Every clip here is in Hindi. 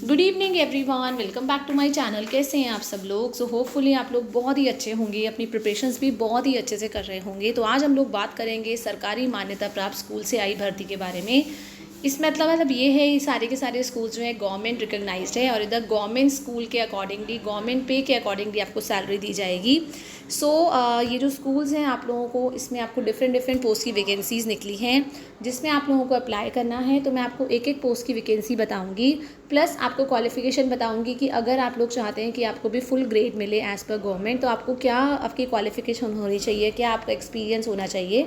Good evening everyone, welcome back to my channel. कैसे हैं आप सब लोग? सो होपफुली आप लोग बहुत ही अच्छे होंगे, अपनी प्रिपरेशंस भी बहुत ही अच्छे से कर रहे होंगे। तो आज हम लोग बात करेंगे सरकारी मान्यता प्राप्त स्कूल से आई भर्ती के बारे में। इस मतलब ये है, ये सारे के सारे स्कूल जो है गवर्नमेंट रिकग्नाइज्ड है और इधर गवर्नमेंट स्कूल के अकॉर्डिंगली, गवर्नमेंट पे के अकॉर्डिंगली आपको सैलरी दी जाएगी। सो ये जो स्कूल्स हैं आप लोगों को, इसमें आपको डिफरेंट पोस्ट की वैकेंसीज़ निकली हैं जिसमें आप लोगों को अप्लाई करना है। तो मैं आपको एक एक पोस्ट की वैकेंसी बताऊंगी, प्लस आपको क्वालिफ़िकेशन बताऊंगी कि अगर आप लोग चाहते हैं कि आपको भी फुल ग्रेड मिले एज़ पर गवर्नमेंट, तो आपको क्या आपकी क्वालिफ़िकेशन होनी चाहिए, क्या आपका एक्सपीरियंस होना चाहिए।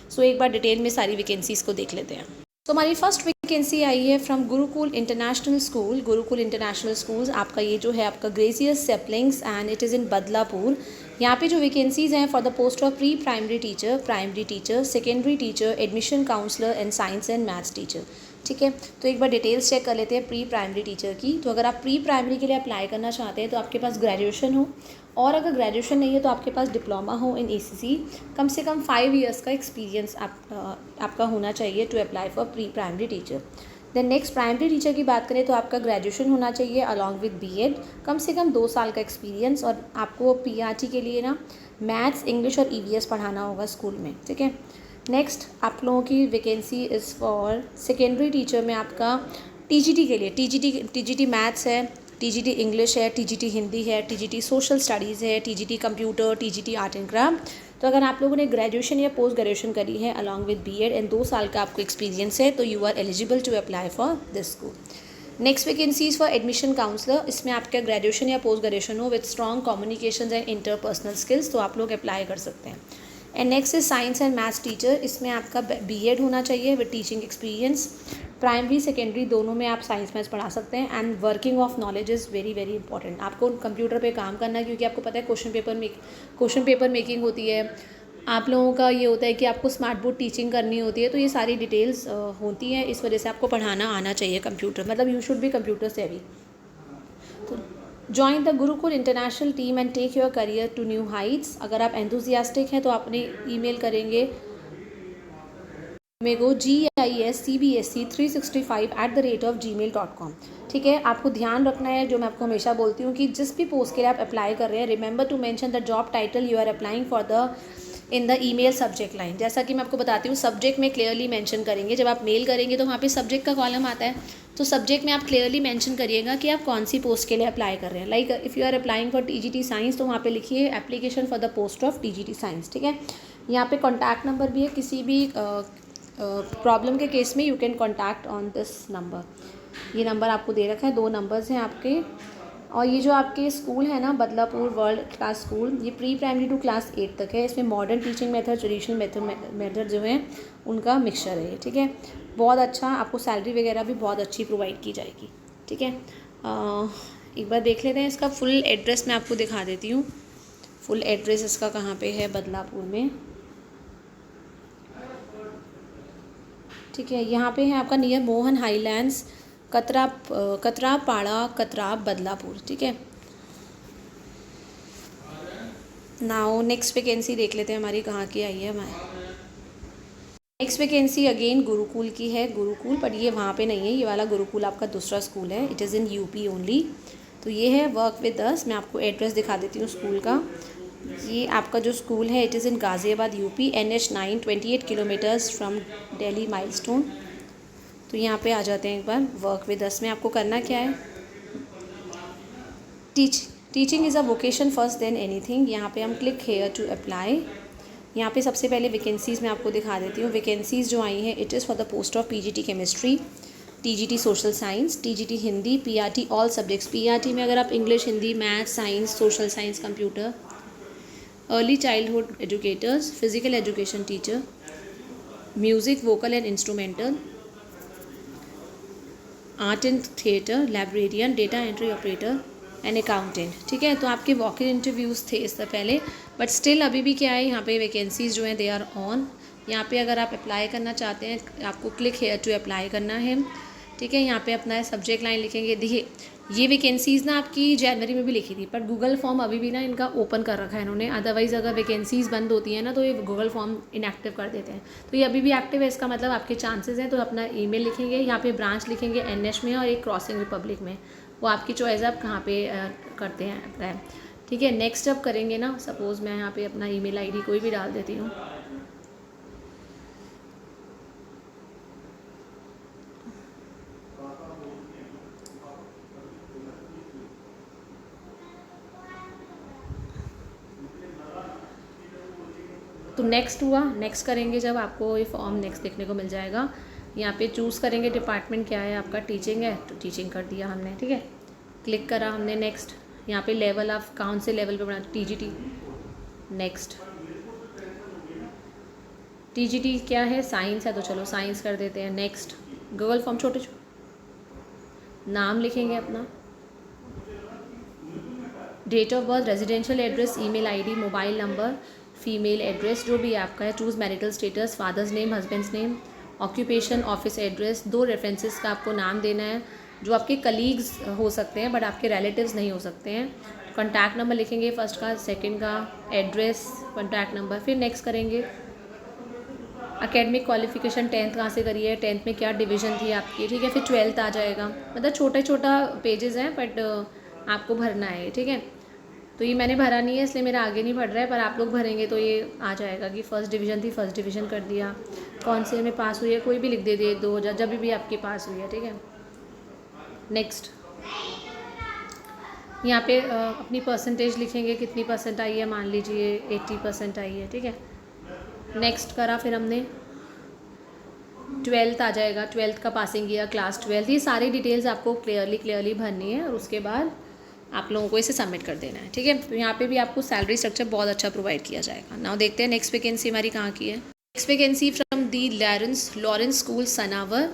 सो एक बार डिटेल में सारी वैकेंसीज़ को देख लेते हैं। तो हमारी फर्स्ट वैकेंसी आई है from Gurukul international school. Gurukul international schools आपका ये जो है आपका gracious saplings and it is in Badlapur. यहाँ पे जो वैकेंसीज़ हैं for the post of pre primary teacher, secondary teacher, admission counsellor and science and maths teacher. ठीक है, तो एक बार डिटेल्स चेक कर लेते हैं प्री प्राइमरी टीचर की। तो अगर आप प्री प्राइमरी के लिए अप्लाई करना चाहते हैं तो आपके पास ग्रेजुएशन हो, और अगर ग्रेजुएशन नहीं है तो आपके पास डिप्लोमा हो इन ECC। कम से कम 5 ईयर्स का एक्सपीरियंस आपका होना चाहिए to apply for pre primary teacher. Then next primary teacher की बात करें तो आपका ग्रेजुएशन होना चाहिए अलॉन्ग विद BEd, कम से कम 2 साल का एक्सपीरियंस, और आपको PRT के लिए ना मैथ्स, इंग्लिश और EVS पढ़ाना होगा स्कूल में। ठीक है, नेक्स्ट आप लोगों की vacancy is for secondary teacher में आपका TGT के लिए TGT मैथ्स है, TGT इंग्लिश है, TGT हिंदी है, TGT सोशल स्टडीज़ है, TGT computer, TGT art and craft. तो अगर आप लोगों ने ग्रेजुएशन या पोस्ट ग्रेजुएशन करी है अलॉन्ग विद BEd एंड 2 साल का आपको एक्सपीरियंस है तो you are eligible to apply for this school. Next vacancies for admission counsellor, इसमें आपका ग्रेजुएशन या पोस्ट ग्रेजुएशन हो with strong communication and interpersonal skills, तो आप लोग अप्लाई कर सकते हैं। And next is science and maths teacher, इसमें आपका BEd होना चाहिए with teaching experience. Primary secondary दोनों में आप साइंस मैथ्स पढ़ा सकते हैं। And working of knowledge is very very important. आपको कंप्यूटर पे काम करना है क्योंकि आपको पता है क्वेश्चन पेपर मेकिंग होती है। आप लोगों का ये होता है कि आपको स्मार्ट बोर्ड टीचिंग करनी होती है, तो ये सारी डिटेल्स होती हैं। इस वजह से आपको पढ़ाना आना चाहिए कंप्यूटर, मतलब you should be computer savvy. तो join the Gurukul international team and take your career to new heights. अगर आप एंथुजियास्टिक हैं तो आपने ईमेल करेंगे मेरे को GISCBSE365@gmail.com। ठीक है, आपको ध्यान रखना है जो मैं आपको हमेशा बोलती हूँ कि जिस भी पोस्ट के लिए आप अप्लाई कर रहे हैं, remember to mention the job title you are applying for the in the email subject line. जैसा कि मैं आपको बताती हूँ, सब्जेक्ट में क्लियरली मेंशन करेंगे। जब आप मेल करेंगे तो वहाँ पे सब्जेक्ट का कॉलम आता है, तो सब्जेक्ट में आप क्लियरली मेंशन करिएगा कि आप कौन सी पोस्ट के लिए अप्लाई कर रहे हैं। Like if you are applying for TGT science तो वहाँ पे लिखिए application for the post of TGT science. ठीक है, यहाँ पे कॉन्टैक्ट नंबर भी है, किसी भी प्रॉब्लम के केस में you can contact on this number. ये नंबर आपको दे रखा है, 2 नंबर्स हैं आपके। और ये जो आपके स्कूल है ना, बदलापुर वर्ल्ड क्लास स्कूल, ये प्री प्राइमरी टू क्लास 8 तक है। इसमें modern teaching method, traditional method जो है उनका मिक्सचर है। ठीक है, बहुत अच्छा, आपको सैलरी वगैरह भी बहुत अच्छी प्रोवाइड की जाएगी। ठीक है, एक बार देख लेते हैं इसका फुल एड्रेस, मैं आपको दिखा देती हूँ। फुल एड्रेस इसका कहाँ पे है, बदलापुर में। ठीक है, यहाँ पे है आपका नियर मोहन हाईलैंड्स, कतरापाड़ा, कतराप, बदलापुर। ठीक है, नाउ नेक्स्ट वैकेंसी देख लेते हैं हमारी कहाँ की आई है। हमारे नेक्स्ट वैकेंसी अगेन गुरुकुल की है, गुरुकुल, बट ये वहाँ पे नहीं है, ये वाला गुरुकुल आपका दूसरा स्कूल है। It is in UP only. तो ये है वर्क विद अस। मैं आपको एड्रेस दिखा देती हूँ स्कूल का। ये आपका जो स्कूल है it is in Ghaziabad UP, NH9, 28 kilometres from Delhi milestone. तो यहाँ पे आ जाते हैं एक बार वर्क विद अस में। आपको करना क्या है, teaching is a vocation first then anything. यहाँ पे हम क्लिक हेयर टू अप्लाई। यहाँ पे सबसे पहले वैकेंसीज़ मैं आपको दिखा देती हूँ। वैकेंसीज़ जो आई हैं it is for the post of PGT chemistry, TGT social science, TGT Hindi, PRT all subjects. PRT में अगर आप English, Hindi, maths, science, social science, computer, early childhood educators, physical education teacher, music, vocal and instrumental, art and theatre, librarian, data entry operator and accountant. ठीक है, तो आपके वॉक इन इंटरव्यूज़ थे इससे पहले, बट स्टिल अभी भी क्या है, यहाँ पे वैकेंसीज़ जो हैं दे आर ऑन। यहाँ पे अगर आप अप्लाई करना चाहते हैं आपको क्लिक हेयर टू अप्लाई करना है। ठीक है, यहाँ पे अपना सब्जेक्ट लाइन लिखेंगे। देखिए, ये वैकेंसीज़ ना आपकी जनवरी में भी लिखी थी, पर गूगल फॉर्म अभी भी ना इनका ओपन कर रखा है इन्होंने। अदरवाइज़ अगर वैकेंसीज़ बंद होती हैं ना तो ये गूगल फॉर्म इनएक्टिव कर देते हैं। तो ये अभी भी एक्टिव है, इसका मतलब आपके चांसेस हैं। तो अपना ईमेल लिखेंगे, यहाँ पे ब्रांच लिखेंगे NH में और एक क्रॉसिंग रिपब्लिक में। वो आपकी चॉइस है, आप कहाँ पे करते हैं अप्लाई। ठीक है, नेक्स्ट अब करेंगे ना, सपोज़ मैं यहाँ पे अपना ईमेल आईडी कोई भी डाल देती हूँ। तो नेक्स्ट हुआ, नेक्स्ट करेंगे जब आपको ये फॉर्म नेक्स्ट देखने को मिल जाएगा। यहाँ पे चूज़ करेंगे डिपार्टमेंट क्या है आपका, टीचिंग है तो टीचिंग कर दिया हमने। ठीक है, क्लिक करा हमने नेक्स्ट। यहाँ पे लेवल ऑफ कौन से लेवल पे बना, टीजीटी। नेक्स्ट, टीजीटी क्या है, साइंस है तो चलो साइंस कर देते हैं। नेक्स्ट, गूगल फॉर्म छोटे नाम लिखेंगे अपना, date of birth, residential address, email ID, mobile number, female address जो भी आपका है, choose marital status, father's name, husband's name, occupation, office address, 2 references का आपको नाम देना है जो आपके कलीग्स हो सकते हैं बट आपके रिलेटिव्स नहीं हो सकते हैं। कॉन्टैक्ट नंबर लिखेंगे फर्स्ट का, सेकंड का, एड्रेस, कॉन्टैक्ट नंबर। फिर नेक्स्ट करेंगे, एकेडमिक क्वालिफिकेशन 10th कहाँ से करी है, 10th में क्या डिवीज़न थी आपकी। ठीक है, फिर 12th आ जाएगा। मतलब छोटा पेजेस हैं बट आपको भरना है। ठीक है, तो ये मैंने भरा नहीं है इसलिए मेरा आगे नहीं बढ़ रहा है, पर आप लोग भरेंगे तो ये आ जाएगा कि फर्स्ट डिवीज़न थी, फर्स्ट डिवीज़न कर दिया। कौन से में पास हुई है कोई भी लिख दे दिए, 2000 जब भी आपकी पास हुई है। ठीक है, नेक्स्ट, यहाँ पे अपनी परसेंटेज लिखेंगे, कितनी परसेंट आई है, मान लीजिए 80% आई है। ठीक है, नेक्स्ट करा, फिर हमने 12th आ जाएगा, 12th का पासिंग ईयर, क्लास 12th, ये सारी डिटेल्स आपको क्लियरली भरनी है और उसके बाद आप लोगों को इसे सबमिट कर देना है। ठीक है, तो यहाँ पे भी आपको सैलरी स्ट्रक्चर बहुत अच्छा प्रोवाइड किया जाएगा। नाउ देखते हैं नेक्स्ट वैकेंसी हमारी कहाँ की है। Next vacancy from the Lawrence school Sanawar.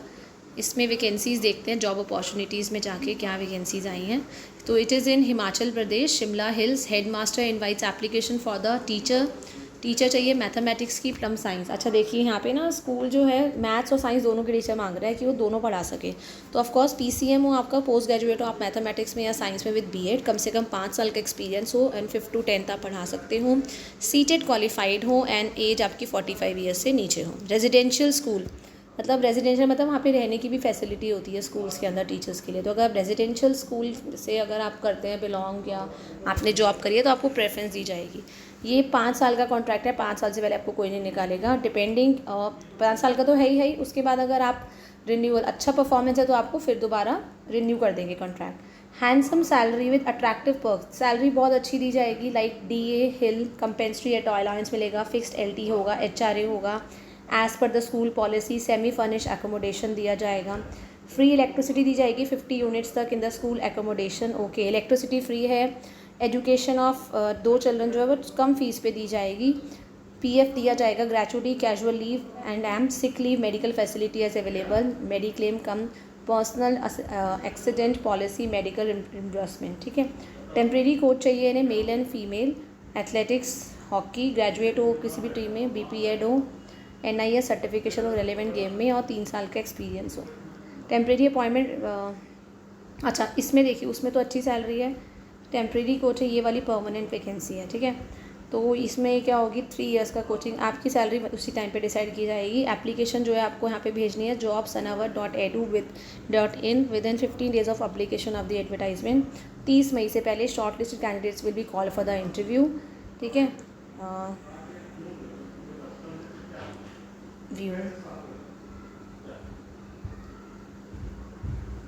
इसमें वैकेंसीज़ देखते हैं, जॉब अपॉर्चुनिटीज़ में जाके क्या वैकेंसीज़ आई हैं। तो it is in Himachal Pradesh, Shimla hills. Head master invites application for the teacher चाहिए मैथमेटिक्स की फ्रॉम साइंस। अच्छा देखिए, यहाँ पे ना स्कूल जो है मैथ्स और साइंस दोनों के टीचर मांग रहा है कि वो दोनों पढ़ा सके। तो ऑफकोर्स पीसीएम हो आपका, पोस्ट ग्रेजुएट हो आप मैथमेटिक्स में या साइंस में विद बीएड, कम से कम 5 साल का एक्सपीरियंस हो एंड 5 to 10 आप पढ़ा सकते हो, सीटेड क्वालिफाइड हो एंड एज आपकी 45 ईयर्स से नीचे हो। रेजिडेंशियल स्कूल मतलब रेजिडेंशियल मतलब वहाँ पे रहने की भी फैसिलिटी होती है स्कूल्स के अंदर टीचर्स के लिए। तो अगर रेजिडेंशियल स्कूल से अगर आप करते हैं बिलोंग या आपने जॉब करी है तो आपको प्रेफरेंस दी जाएगी। ये 5 साल का कॉन्ट्रैक्ट है, 5 साल से पहले आपको कोई नहीं निकालेगा। डिपेंडिंग 5 साल का तो है ही, उसके बाद अगर आप रिन्यूअल अच्छा परफॉर्मेंस है तो आपको फिर दोबारा रिन्यू कर देंगे contract. Handsome salary with attractive perks, salary बहुत अच्छी दी जाएगी, लाइक डीए, हिल, कंपेंसरी एट अलाउंस मिलेगा, फिक्स्ड एलटी होगा, एचआरए होगा, as per the school policy, semi furnish accommodation दिया जाएगा, फ्री इलेक्ट्रिसिटी दी जाएगी 50 यूनिट्स तक in the school accommodation. Okay, electricity free है। एजुकेशन ऑफ 2 चिल्ड्रन जो है वो कम फीस पे दी जाएगी। पीएफ दिया जाएगा, gratuity, casual leave and M sick leave, medical facility as available, mediclaim cum personal accident policy, medical reimbursement. ठीक है, टेम्प्रेरी कोच चाहिए इन्हें, male and female, athletics, hockey, graduate हो किसी भी टीम में, बीपीएड हो, एनआईएस सर्टिफिकेशन हो रेलेवेंट गेम में और 3 साल का एक्सपीरियंस हो। टेम्प्रेरी अपॉइंटमेंट, अच्छा इसमें देखिए उसमें तो अच्छी सैलरी है। टेम्प्रेरी कोच है, ये वाली परमानेंट वैकेंसी है। ठीक है, तो इसमें क्या होगी 3 इयर्स का कोचिंग, आपकी सैलरी उसी टाइम पे डिसाइड की जाएगी। एप्लीकेशन जो है आपको यहाँ पे भेजनी है jobsanavar.edu.in with in 15 days of application of the advertisement. 30 मई से पहले short listed candidates will be call for the interview. ठीक है, व्यू,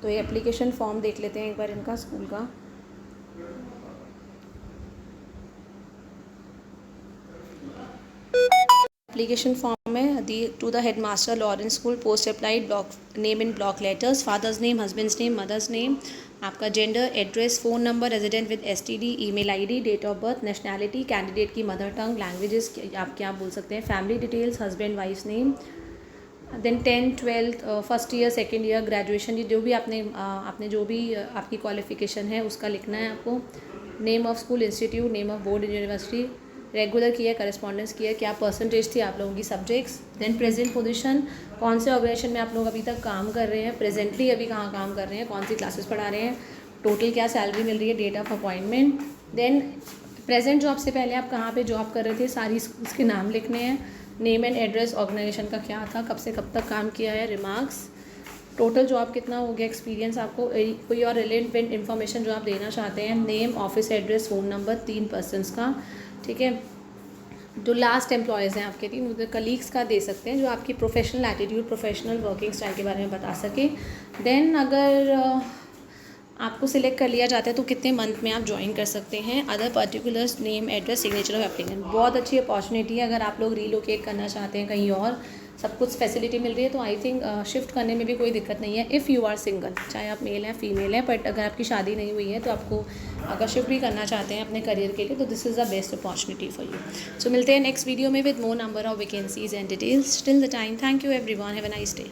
तो ये एप्लीकेशन फॉर्म देख लेते हैं एक बार इनका स्कूल का। एप्लीकेशन फॉर्म है, दी to the headmaster Lawrence school, post applied, block name in block letters, father's name, husband's name, mother's name, आपका gender, address, phone number, resident with STD, email ID, date of birth, nationality, candidate की मदर टंग, लैंग्वेजेस आप क्या बोल सकते हैं, family details, husband wife name, then 10th 12th first year, second year, graduation, जो भी आपने जो भी आपकी क्वालिफिकेशन है उसका लिखना है आपको। Name of school, institute, name of board university, regular किया, करस्पॉन्डेंस किया, क्या परसेंटेज थी आप लोगों की सब्जेक्ट्स, देन प्रेजेंट पोजीशन, कौन से ऑर्गेनाइजेशन में आप लोग अभी तक काम कर रहे हैं, प्रेजेंटली अभी कहाँ काम कर रहे हैं, कौन सी क्लासेस पढ़ा रहे हैं, टोटल क्या सैलरी मिल रही है, date of appointment, then present job से पहले आप कहाँ पे जॉब कर रहे थे, सारी स्कूल्स के नाम लिखने हैं, नेम एंड एड्रेस, ऑर्गेनाइजेशन का क्या था, कब से कब तक काम किया है, रिमार्क्स, टोटल जॉब कितना हो गया, एक्सपीरियंस आपको कोई और रिलेवेंट इन्फॉर्मेशन जो आप देना चाहते हैं, name, office address, phone number, 3 persons का, ठीक है। जो लास्ट एम्प्लॉयज़ हैं आपके 3, उधर कलीग्स का दे सकते हैं जो आपकी professional attitude, professional working style के बारे में बता सके। देन अगर आपको सिलेक्ट कर लिया जाता है तो कितने मंथ में आप ज्वाइन कर सकते हैं। Other particulars, name, address, signature of applicant. बहुत अच्छी अपॉर्चुनिटी है अगर आप लोग रीलोकेट करना चाहते हैं कहीं और, सब कुछ फैसिलिटी मिल रही है, तो आई थिंक शिफ्ट करने में भी कोई दिक्कत नहीं है इफ़ यू आर सिंगल, चाहे आप मेल हैं फीमेल हैं। बट अगर आपकी शादी नहीं हुई है तो आपको अगर शिफ्ट भी करना चाहते हैं अपने करियर के लिए तो this is the best opportunity for you. So मिलते हैं नेक्स्ट वीडियो में with more number of vacancies and details. Till the time, thank you everyone, have a nice day.